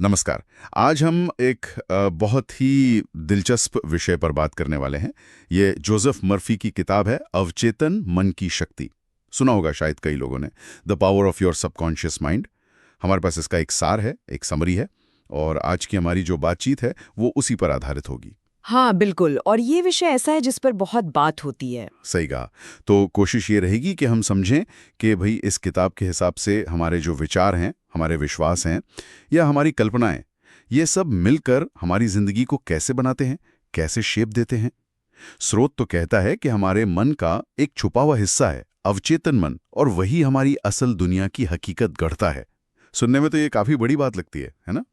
नमस्कार। आज हम एक बहुत ही दिलचस्प विषय पर बात करने वाले हैं। ये जोसेफ मर्फी की किताब है अवचेतन मन की शक्ति। सुना होगा शायद कई लोगों ने, the power of your subconscious mind. हमारे पास इसका एक सार है, एक समरी है, और आज की हमारी जो बातचीत है वो उसी पर आधारित होगी। हाँ बिल्कुल, और ये विषय ऐसा है जिस पर बहुत बात होती है। सही कहा। तो कोशिश ये रहेगी कि हम समझें कि भाई इस किताब के हिसाब से हमारे जो विचार हैं, हमारे विश्वास हैं या हमारी कल्पनाएं, ये सब मिलकर हमारी जिंदगी को कैसे बनाते हैं, कैसे शेप देते हैं। स्रोत तो कहता है कि हमारे मन का एक छुपा हुआ हिस्सा है अवचेतन मन, और वही हमारी असल दुनिया की हकीकत गढ़ता है। सुनने में तो ये काफी बड़ी बात लगती है ना?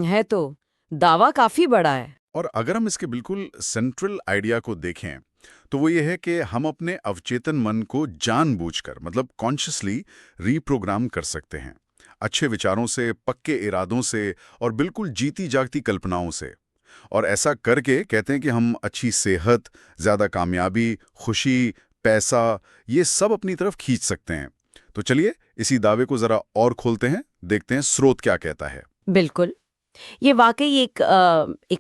है तो। दावा काफी बड़ा है। और अगर हम इसके बिल्कुल सेंट्रल आइडिया को देखें तो वो ये है कि हम अपने अवचेतन मन को जानबूझकर, मतलब कॉन्शियसली रीप्रोग्राम कर सकते हैं, अच्छे विचारों से, पक्के इरादों से और बिल्कुल जीती जागती कल्पनाओं से। और ऐसा करके कहते हैं कि हम अच्छी सेहत, ज्यादा कामयाबी, खुशी, पैसा, ये सब अपनी तरफ खींच सकते हैं। तो चलिए इसी दावे को जरा और खोलते हैं, देखते हैं स्रोत क्या कहता है। बिल्कुल। ये वाकई एक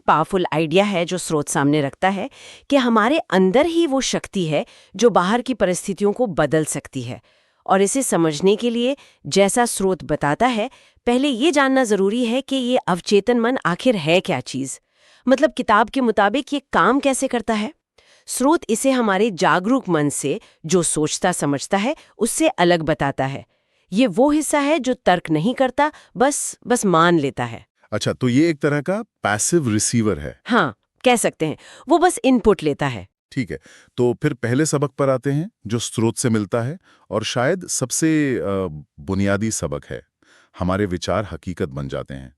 पावरफुल आइडिया है जो स्रोत सामने रखता है कि हमारे अंदर ही वो शक्ति है जो बाहर की परिस्थितियों को बदल सकती है। और इसे समझने के लिए, जैसा स्रोत बताता है, पहले ये जानना जरूरी है कि ये अवचेतन मन आखिर है क्या चीज। मतलब किताब के मुताबिक ये काम कैसे करता है। स्रोत इसे हमारे जागरूक मन से, जो सोचता समझता है, उससे अलग बताता है। ये वो हिस्सा है जो तर्क नहीं करता, बस मान लेता है। अच्छा, तो ये एक तरह का पैसिव रिसीवर है। हाँ, कह सकते हैं। वो बस इनपुट लेता है। ठीक है। तो फिर पहले सबक पर आते हैं जो स्रोत से मिलता है, और शायद सबसे बुनियादी सबक है, हमारे विचार हकीकत बन जाते हैं।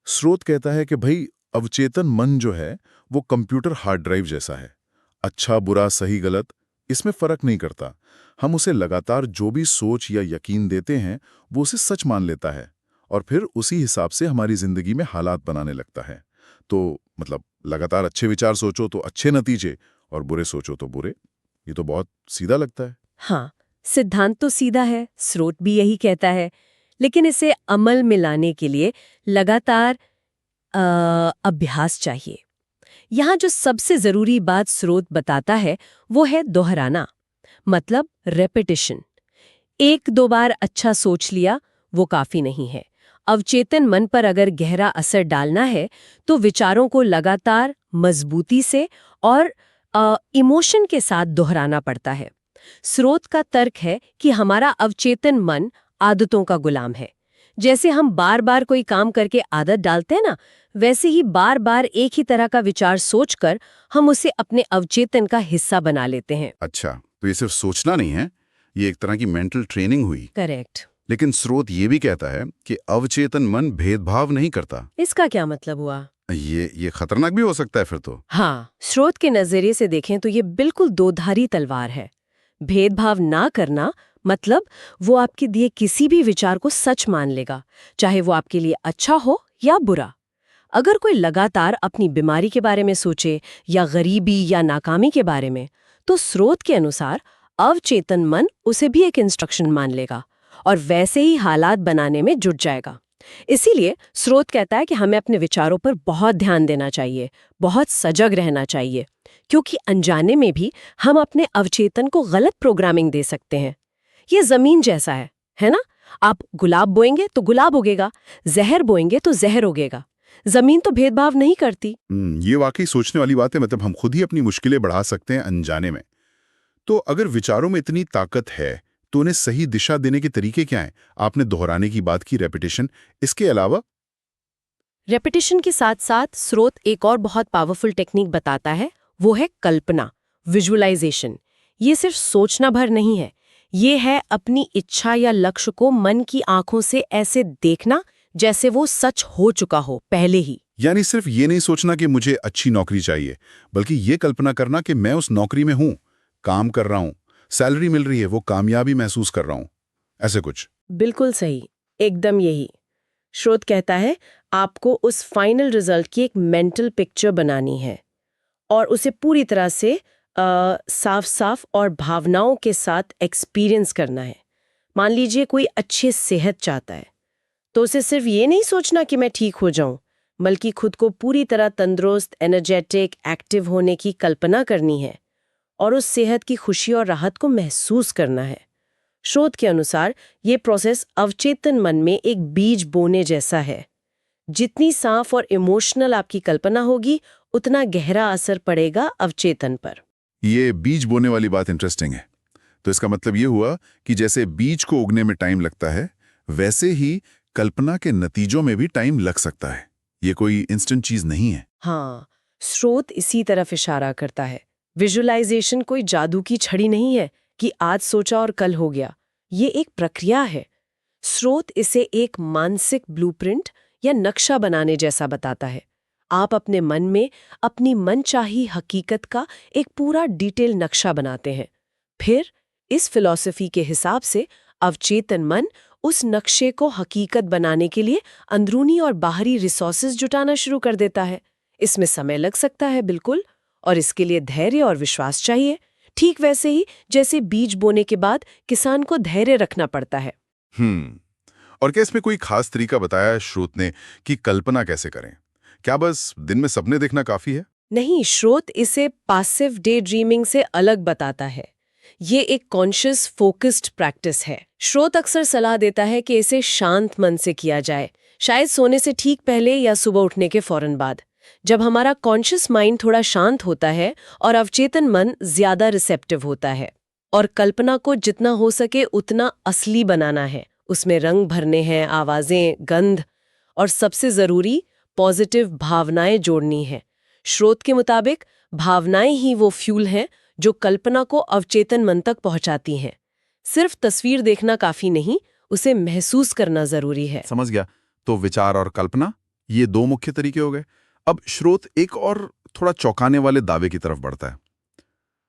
स्रोत कहता है कि भाई अवचेतन मन जो है वो कंप्यूटर हार्ड ड्राइव जैसा है। अच्छा बुरा सही गलत इसमें फर्क नहीं करता। हम उसे लगातार जो भी सोच या यकीन देते हैं वो उसे सच मान लेता है, और फिर उसी हिसाब से हमारी जिंदगी में हालात बनाने लगता है। तो मतलब लगातार अच्छे विचार सोचो तो अच्छे नतीजे, और बुरे सोचो तो बुरे। ये तो बहुत सीधा लगता है। हाँ, सिद्धांत तो सीधा है, स्रोत भी यही कहता है। लेकिन इसे अमल में लाने के लिए लगातार अभ्यास चाहिए। यहाँ जो सबसे जरूरी बात स्रोत बताता है वो है दोहराना, मतलब रेपिटिशन। एक दो बार अच्छा सोच लिया वो काफी नहीं है। अवचेतन मन पर अगर गहरा असर डालना है तो विचारों को लगातार, मजबूती से और इमोशन के साथ दोहराना पड़ता है। स्रोत का तर्क है कि हमारा अवचेतन मन आदतों का गुलाम है। जैसे हम बार बार कोई काम करके आदत डालते हैं ना, वैसे ही बार बार एक ही तरह का विचार सोचकर हम उसे अपने अवचेतन का हिस्सा बना लेते हैं। अच्छा, तो ये सिर्फ सोचना नहीं है, ये एक तरह की मेंटल ट्रेनिंग हुई। करेक्ट। लेकिन स्रोत ये भी कहता है कि अवचेतन मन भेदभाव नहीं करता। इसका क्या मतलब हुआ? ये खतरनाक भी हो सकता है फिर तो। हाँ, स्रोत के नजरिए से देखें तो ये बिल्कुल दोधारी तलवार है। भेदभाव ना करना मतलब वो आपके दिए किसी भी विचार को सच मान लेगा, चाहे वो आपके लिए अच्छा हो या बुरा। अगर कोई लगातार अपनी बीमारी के बारे में सोचे या गरीबी या नाकामी के बारे में, तो स्रोत के अनुसार अवचेतन मन उसे भी एक इंस्ट्रक्शन मान लेगा और वैसे ही हालात बनाने में जुट जाएगा। इसीलिए स्रोत कहता है कि हमें अपने विचारों पर बहुत ध्यान देना चाहिए, बहुत सजग रहना चाहिए, क्योंकि अनजाने में भी हम अपने अवचेतन को गलत प्रोग्रामिंग दे सकते हैं। ये जमीन जैसा है ना? आप गुलाब बोएंगे तो गुलाब उगेगा, जहर बोएंगे तो जहर उगेगा। जमीन तो भेदभाव नहीं करती। ये वाकई सोचने वाली बात है। मतलब हम खुद ही अपनी मुश्किलें बढ़ा सकते हैं अनजाने में। तो अगर विचारों में इतनी ताकत है तो उन्हें सही दिशा देने के तरीके क्या हैं? आपने दोहराने की बात की, रेपिटेशन, इसके अलावा? रेपिटेशन के साथ साथ स्रोत एक और बहुत पावरफुल टेक्निक बताता है, वो है कल्पना, विजुअलाइजेशन। ये सिर्फ सोचना भर नहीं है, ये है अपनी इच्छा या लक्ष्य को मन की आंखों से ऐसे देखना जैसे वो सच हो चुका हो पहले ही। यानी सिर्फ ये नहीं सोचना कि मुझे अच्छी नौकरी चाहिए, बल्कि ये कल्पना करना कि मैं उस नौकरी में हूं, काम कर रहा हूं, सैलरी मिल रही है, वो कामयाबी महसूस कर रहा हूं, ऐसे कुछ। बिल्कुल सही, एकदम यही। स्रोत कहता है आपको उस फाइनल रिजल्ट की एक मेंटल पिक्चर बनानी है और उसे पूरी तरह से साफ साफ और भावनाओं के साथ एक्सपीरियंस करना है। मान लीजिए कोई अच्छी सेहत चाहता है, तो उसे सिर्फ ये नहीं सोचना कि मैं ठीक हो जाऊं, बल्कि खुद को पूरी तरह तंदुरुस्त, एनर्जेटिक, एक्टिव होने की कल्पना करनी है और उस सेहत की खुशी और राहत को महसूस करना है। शोध के अनुसार ये प्रोसेस अवचेतन मन में एक बीज बोने जैसा है। जितनी साफ और इमोशनल आपकी कल्पना होगी, उतना गहरा असर पड़ेगा अवचेतन पर। ये बीज बोने वाली बात इंटरेस्टिंग है। तो इसका मतलब ये हुआ कि जैसे बीज को उगने में टाइम लगता है, वैसे ही कल्पना के नतीजों में भी टाइम लग सकता है। ये कोई इंस्टेंट चीज नहीं है। हाँ, स्रोत इसी तरफ इशारा करता है। विजुअलाइजेशन कोई जादू की छड़ी नहीं है कि आज सोचा और कल हो गया। ये एक प्रक्रिया है। स्रोत इसे एक मानसिक ब्लूप्रिंट या नक्शा बनाने जैसा बताता है। आप अपने मन में अपनी मनचाही हकीकत का एक पूरा डिटेल नक्शा बनाते हैं। फिर इस फिलॉसफी के हिसाब से अवचेतन मन उस नक्शे को हकीकत बनाने के लिए अंदरूनी और बाहरी रिसोर्सेज जुटाना शुरू कर देता है। इसमें समय लग सकता है बिल्कुल, और इसके लिए धैर्य और विश्वास चाहिए, ठीक वैसे ही जैसे बीज बोने के बाद किसान को धैर्य रखना पड़ता है। और क्या इसमें कोई खास तरीका बताया है स्रोत ने कि कल्पना कैसे करें? क्या बस दिन में सपने देखना काफी है? नहीं, स्रोत इसे पासिव डे ड्रीमिंग से अलग बताता है। ये एक कॉन्शियस फोकस्ड प्रैक्टिस है। स्रोत अक्सर सलाह देता है कि इसे शांत मन से किया जाए, शायद सोने से ठीक पहले या सुबह उठने के फौरन बाद, जब हमारा कॉन्शियस माइंड थोड़ा शांत होता है और अवचेतन मन ज्यादा रिसेप्टिव होता है। और कल्पना को जितना हो सके उतना असली बनाना है। उसमें रंग भरने हैं, आवाजें, गंध और सबसे जरूरी पॉजिटिव भावनाएं जोड़नी है। स्रोत के मुताबिक भावनाएं ही वो फ्यूल हैं जो कल्पना को अवचेतन मन तक पहुंचाती हैं। सिर्फ तस्वीर देखना काफी नहीं, उसे महसूस करना जरूरी है। समझ गया। तो विचार और कल्पना, ये दो मुख्य तरीके हो गए। अब स्रोत एक और थोड़ा चौंकाने वाले दावे की तरफ बढ़ता है।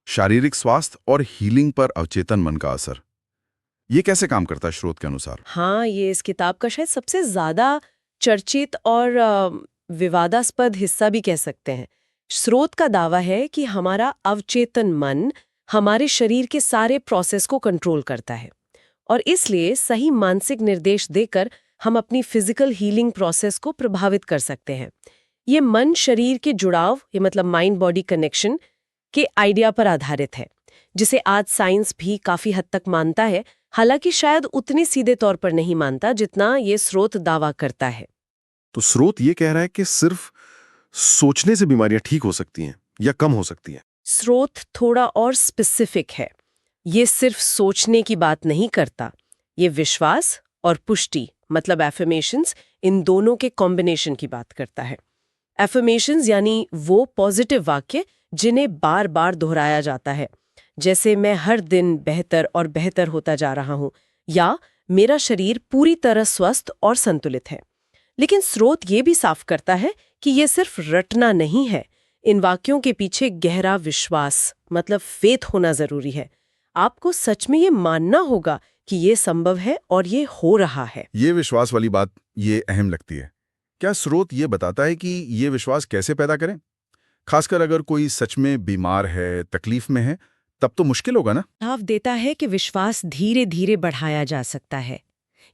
शारीरिक स्वास्थ्य और हीलिंग पर अवचेतन मन का असर। ये कैसे काम करता है स्रोत के अनुसार? हाँ, ये इस किताब का शायद सबसे ज्यादा चर्चित और विवादास्पद हिस्सा भी कह सकते हैं। स्रोत का दावा है कि हमारा अवचेतन मन हमारे शरीर के सारे प्रोसेस को कंट्रोल करता है और इसलिए सही मानसिक निर्देश देकर हम अपनी फिजिकल हीलिंग प्रोसेस को प्रभावित कर सकते हैं। ये मन शरीर के जुड़ाव, ये मतलब माइंड बॉडी कनेक्शन के आइडिया पर आधारित है, जिसे आज साइंस भी काफी हद तक मानता है, हालांकि शायद उतने सीधे तौर पर नहीं मानता जितना ये स्रोत दावा करता है। तो स्रोत ये कह रहा है कि सिर्फ सोचने से बीमारियां ठीक हो सकती हैं या कम हो सकती हैं। स्रोत थोड़ा और स्पेसिफिक है। ये सिर्फ सोचने की बात नहीं करता, ये विश्वास और पुष्टि मतलब एफर्मेशंस, इन दोनों के कॉम्बिनेशन की बात करता है। एफर्मेशंस यानी वो पॉजिटिव वाक्य जिन्हें बार बार दोहराया जाता है, जैसे मैं हर दिन बेहतर और बेहतर होता जा रहा हूं या मेरा शरीर पूरी तरह स्वस्थ और संतुलित है। लेकिन स्रोत ये भी साफ करता है कि ये सिर्फ रटना नहीं है। इन वाक्यों के पीछे गहरा विश्वास मतलब फेथ होना जरूरी है। आपको सच में ये मानना होगा कि ये संभव है और ये हो रहा है। ये विश्वास वाली बात ये अहम लगती है। क्या स्रोत ये बताता है कि ये विश्वास कैसे पैदा करें? खासकर अगर कोई सच में बीमार है, तकलीफ में है, तब तो मुश्किल होगा ना? भाव देता है कि विश्वास धीरे धीरे बढ़ाया जा सकता है।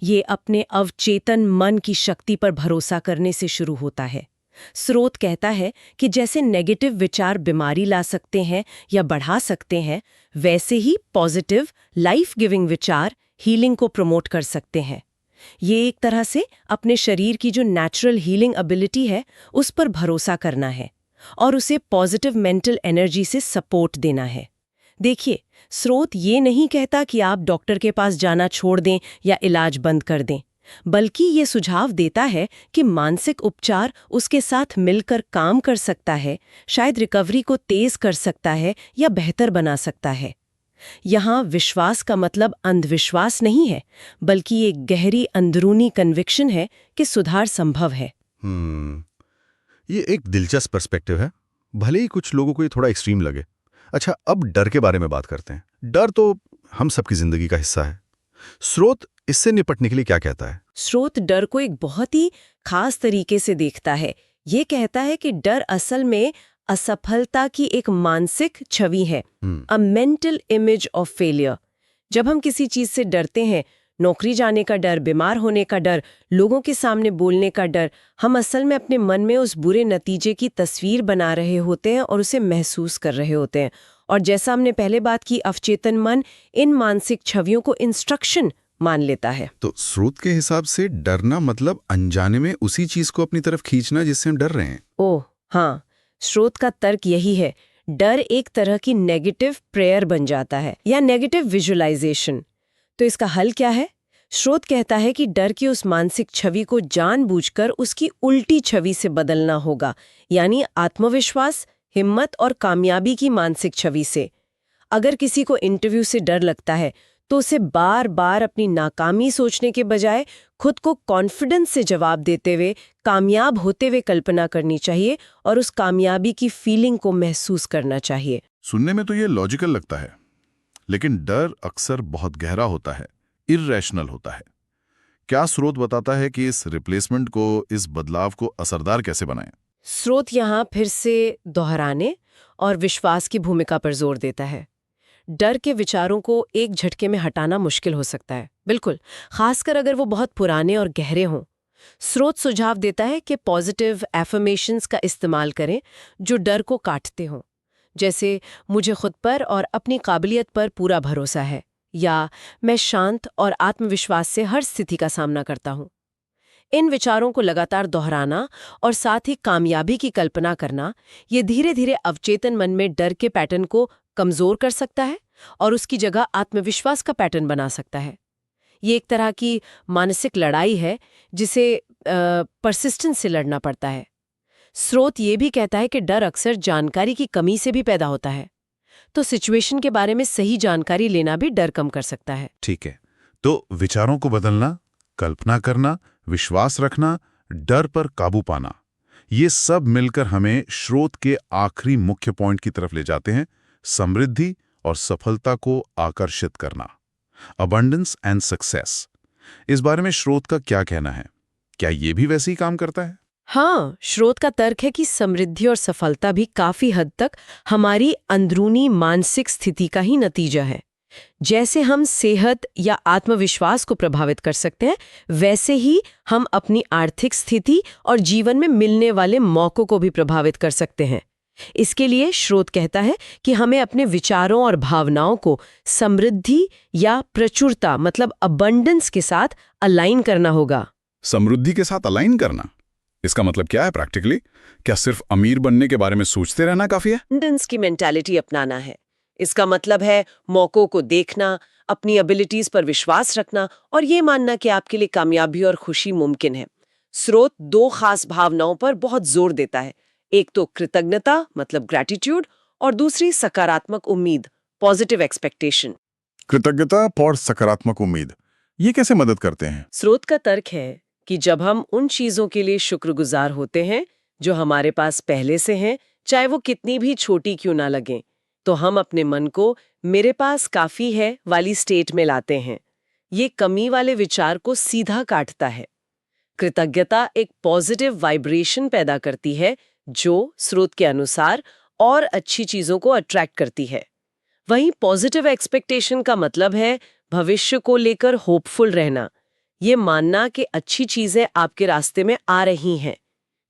ये अपने अवचेतन मन की शक्ति पर भरोसा करने से शुरू होता है। स्रोत कहता है कि जैसे नेगेटिव विचार बीमारी ला सकते हैं या बढ़ा सकते हैं, वैसे ही पॉजिटिव लाइफ गिविंग विचार हीलिंग को प्रमोट कर सकते हैं। ये एक तरह से अपने शरीर की जो नेचुरल हीलिंग एबिलिटी है उस पर भरोसा करना है और उसे पॉजिटिव मेंटल एनर्जी से सपोर्ट देना है। देखिए, स्रोत ये नहीं कहता कि आप डॉक्टर के पास जाना छोड़ दें या इलाज बंद कर दें, बल्कि ये सुझाव देता है कि मानसिक उपचार उसके साथ मिलकर काम कर सकता है, शायद रिकवरी को तेज कर सकता है या बेहतर बना सकता है। यहाँ विश्वास का मतलब अंधविश्वास नहीं है, बल्कि एक गहरी अंदरूनी कन्विक्शन है कि सुधार संभव है। ये एक दिलचस्प पर्सपेक्टिव है, भले ही कुछ लोगों को ये थोड़ा एक्सट्रीम लगे। अच्छा, अब डर के बारे में बात करते हैं। डर तो हम सबकी जिंदगी का हिस्सा है। स्रोत इससे निपटने के लिए क्या कहता है? स्रोत डर को एक बहुत ही खास तरीके से देखता है। ये कहता है कि डर असल में असफलता की एक मानसिक छवि है, अ मेंटल इमेज ऑफ फेलियर। जब हम किसी चीज से डरते हैं नौकरी जाने का डर, बीमार होने का डर, लोगों के सामने बोलने का डर। हम असल में अपने मन में उस बुरे नतीजे की तस्वीर बना रहे होते हैं और उसे महसूस कर रहे होते हैं। और जैसा हमने पहले बात की, अवचेतन मन इन मानसिक छवियों को इंस्ट्रक्शन मान लेता है। तो स्रोत के हिसाब से डरना मतलब अनजाने में उसी चीज को अपनी तरफ खींचना जिससे हम डर रहे हैं। ओह हाँ, स्रोत का तर्क यही है। डर एक तरह की नेगेटिव प्रेयर बन जाता है या नेगेटिव विजुअलाइजेशन। तो इसका हल क्या है? स्रोत कहता है कि डर की उस मानसिक छवि को जानबूझकर उसकी उल्टी छवि से बदलना होगा, यानी आत्मविश्वास, हिम्मत और कामयाबी की मानसिक छवि से। अगर किसी को इंटरव्यू से डर लगता है तो उसे बार बार अपनी नाकामी सोचने के बजाय खुद को कॉन्फिडेंस से जवाब देते हुए कामयाब होते हुए कल्पना करनी चाहिए और उस कामयाबी की फीलिंग को महसूस करना चाहिए। सुनने में तो ये लॉजिकल लगता है, लेकिन डर अक्सर बहुत गहरा होता है, इर्रेशनल होता है। क्या स्रोत बताता है कि इस रिप्लेसमेंट को, इस बदलाव को असरदार कैसे बनाएं? स्रोत यहाँ फिर से दोहराने और विश्वास की भूमिका पर जोर देता है। डर के विचारों को एक झटके में हटाना मुश्किल हो सकता है, बिल्कुल, खासकर अगर वो बहुत पुराने और गहरे हों। स्रोत सुझाव देता है कि पॉजिटिव एफर्मेशंस का इस्तेमाल करें जो डर को काटते हों, जैसे मुझे खुद पर और अपनी काबिलियत पर पूरा भरोसा है, या मैं शांत और आत्मविश्वास से हर स्थिति का सामना करता हूँ। इन विचारों को लगातार दोहराना और साथ ही कामयाबी की कल्पना करना, ये धीरे धीरे अवचेतन मन में डर के पैटर्न को कमजोर कर सकता है और उसकी जगह आत्मविश्वास का पैटर्न बना सकता है। ये एक तरह की मानसिक लड़ाई है जिसे परसिस्टेंस से लड़ना पड़ता है। स्रोत ये भी कहता है कि डर अक्सर जानकारी की कमी से भी पैदा होता है, तो सिचुएशन के बारे में सही जानकारी लेना भी डर कम कर सकता है। ठीक है, तो विचारों को बदलना, कल्पना करना, विश्वास रखना, डर पर काबू पाना, ये सब मिलकर हमें स्रोत के आखिरी मुख्य पॉइंट की तरफ ले जाते हैं, समृद्धि और सफलता को आकर्षित करना, अबंडेंस एंड सक्सेस। इस बारे में स्रोत का क्या कहना है? क्या ये भी वैसे ही काम करता है? हाँ, स्रोत का तर्क है कि समृद्धि और सफलता भी काफी हद तक हमारी अंदरूनी मानसिक स्थिति का ही नतीजा है। जैसे हम सेहत या आत्मविश्वास को प्रभावित कर सकते हैं, वैसे ही हम अपनी आर्थिक स्थिति और जीवन में मिलने वाले मौकों को भी प्रभावित कर सकते हैं। इसके लिए स्रोत कहता है कि हमें अपने विचारों और भावनाओं को समृद्धि या प्रचुरता मतलब अबंडेंस के साथ अलाइन करना होगा। समृद्धि के साथ अलाइन करना, इसका मतलब क्या है प्रैक्टिकली? क्या सिर्फ अमीर बनने के बारे में सोचते रहना काफी है? अबंडेंस की मेंटालिटी अपनाना है। इसका मतलब है मौकों को देखना, अपनी एबिलिटीज पर विश्वास रखना और ये मानना कि आपके लिए कामयाबी और खुशी मुमकिन है। स्रोत दो खास भावनाओं पर बहुत जोर देता है, एक तो कृतज्ञता मतलब ग्रैटिट्यूड और दूसरी सकारात्मक उम्मीद पॉजिटिव एक्सपेक्टेशन। कृतज्ञता और सकारात्मक उम्मीद, ये कैसे मदद करते हैं? स्रोत का तर्क है कि जब हम उन चीजों के लिए शुक्रगुजार होते हैं जो हमारे पास पहले से हैं, चाहे वो कितनी भी छोटी क्यों ना लगें, तो हम अपने मन को मेरे पास काफी है वाली स्टेट में लाते हैं। ये कमी वाले विचार को सीधा काटता है। कृतज्ञता एक पॉजिटिव वाइब्रेशन पैदा करती है जो स्रोत के अनुसार और अच्छी चीजों को अट्रैक्ट करती है। वहीं पॉजिटिव एक्सपेक्टेशन का मतलब है भविष्य को लेकर होपफुल रहना, ये मानना कि अच्छी चीजें आपके रास्ते में आ रही हैं।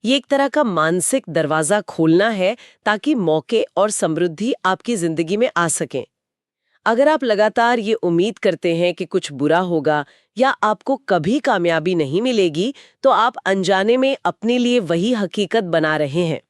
ये एक तरह का मानसिक दरवाजा खोलना है ताकि मौके और समृद्धि आपकी जिंदगी में आ सकें। अगर आप लगातार ये उम्मीद करते हैं कि कुछ बुरा होगा या आपको कभी कामयाबी नहीं मिलेगी, तो आप अनजाने में अपने लिए वही हकीकत बना रहे हैं।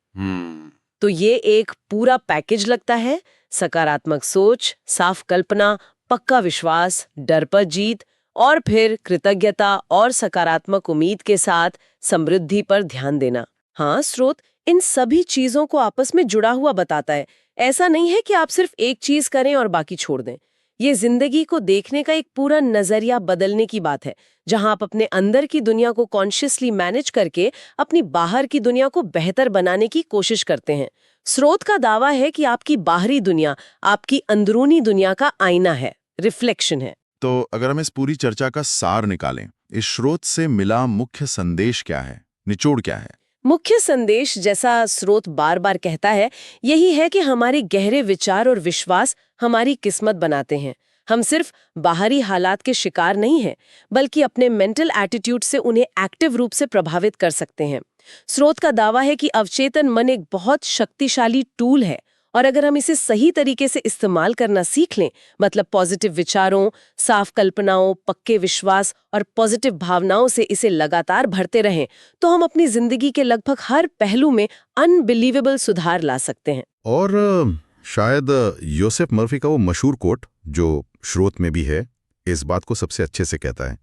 तो ये एक पूरा पैकेज लगता है, सकारात्मक सोच, साफ कल्पना, पक्का विश्वास, डर पर जीत और फिर कृतज्ञता और सकारात्मक उम्मीद के साथ समृद्धि पर ध्यान देना। हाँ, स्रोत इन सभी चीजों को आपस में जुड़ा हुआ बताता है। ऐसा नहीं है कि आप सिर्फ एक चीज करें और बाकी छोड़ दें। ये जिंदगी को देखने का एक पूरा नजरिया बदलने की बात है, जहां आप अपने अंदर की दुनिया को कॉन्शियसली मैनेज करके अपनी बाहर की दुनिया को बेहतर बनाने की कोशिश करते हैं। स्रोत का दावा है कि आपकी बाहरी दुनिया आपकी अंदरूनी दुनिया का आईना है, रिफ्लेक्शन है। तो अगर हम इस पूरी चर्चा का सार निकालें, इस स्रोत से मिला मुख्य संदेश क्या है, निचोड़ क्या है? मुख्य संदेश, जैसा स्रोत बार बार कहता है, यही है कि हमारे गहरे विचार और विश्वास हमारी किस्मत बनाते हैं। हम सिर्फ बाहरी हालात के शिकार नहीं हैं, बल्कि अपने मेंटल एटीट्यूड से उन्हें एक्टिव रूप से प्रभावित कर सकते हैं। स्रोत का दावा है कि अवचेतन मन एक बहुत शक्तिशाली टूल है और अगर हम इसे सही तरीके से इस्तेमाल करना सीख लें, मतलब पॉजिटिव विचारों, साफ कल्पनाओं, पक्के विश्वास और पॉजिटिव भावनाओं से इसे लगातार भरते रहें, तो हम अपनी जिंदगी के लगभग हर पहलू में अनबिलीवेबल सुधार ला सकते हैं। और शायद योसेफ मर्फी का वो मशहूर कोट जो स्रोत में भी है, इस बात को सबसे अच्छे से कहता है,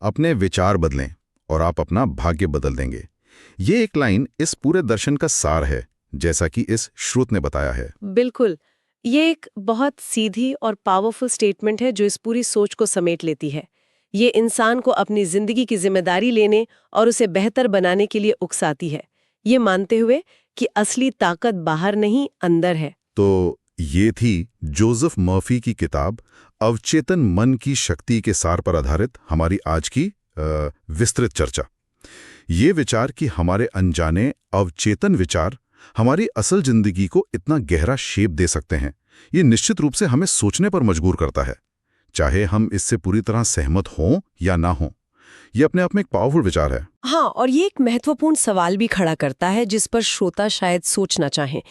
अपने विचार बदलें और आप अपना भाग्य बदल देंगे। ये एक लाइन इस पूरे दर्शन का सार है, जैसा कि इस स्रोत ने बताया है। बिल्कुल, ये एक बहुत सीधी और पावरफुल स्टेटमेंट है जो इस पूरी सोच को समेट लेती है। ये इंसान को अपनी जिंदगी की जिम्मेदारी लेने और उसे बेहतर बनाने के लिए उकसाती है, ये मानते हुए कि असली ताकत बाहर नहीं, अंदर है। तो ये थी जोसेफ मर्फी की किताब अवचेतन मन की शक्ति के सार पर आधारित हमारी आज की विस्तृत चर्चा। ये विचार कि हमारे अनजाने अवचेतन विचार हमारी असल जिंदगी को इतना गहरा शेप दे सकते हैं, ये निश्चित रूप से हमें सोचने पर मजबूर करता है, चाहे हम इससे पूरी तरह सहमत हों या ना हों। ये अपने आप में एक पावरफुल विचार है। हाँ, और ये एक महत्वपूर्ण सवाल भी खड़ा करता है जिस पर श्रोता शायद सोचना चाहें।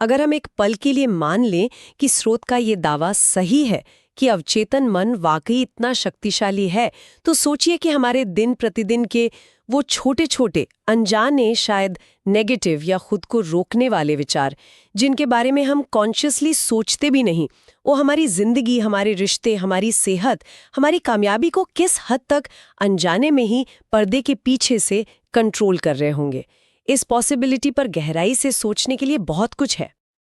अगर हम एक पल के लिए मान लें कि स्रोत का ये दावा सही है कि अवचेतन मन वाकई इतना शक्तिशाली है, तो सोचिए कि हमारे दिन प्रतिदिन के वो छोटे छोटे अनजाने, शायद नेगेटिव या खुद को रोकने वाले विचार, जिनके बारे में हम कॉन्शियसली सोचते भी नहीं, वो हमारी जिंदगी, हमारे रिश्ते, हमारी सेहत, हमारी कामयाबी को किस हद तक अनजाने में ही पर्दे के पीछे से कंट्रोल कर रहे होंगे। इस पॉसिबिलिटी पर गहराई से सोचने के लिए बहुत कुछ है।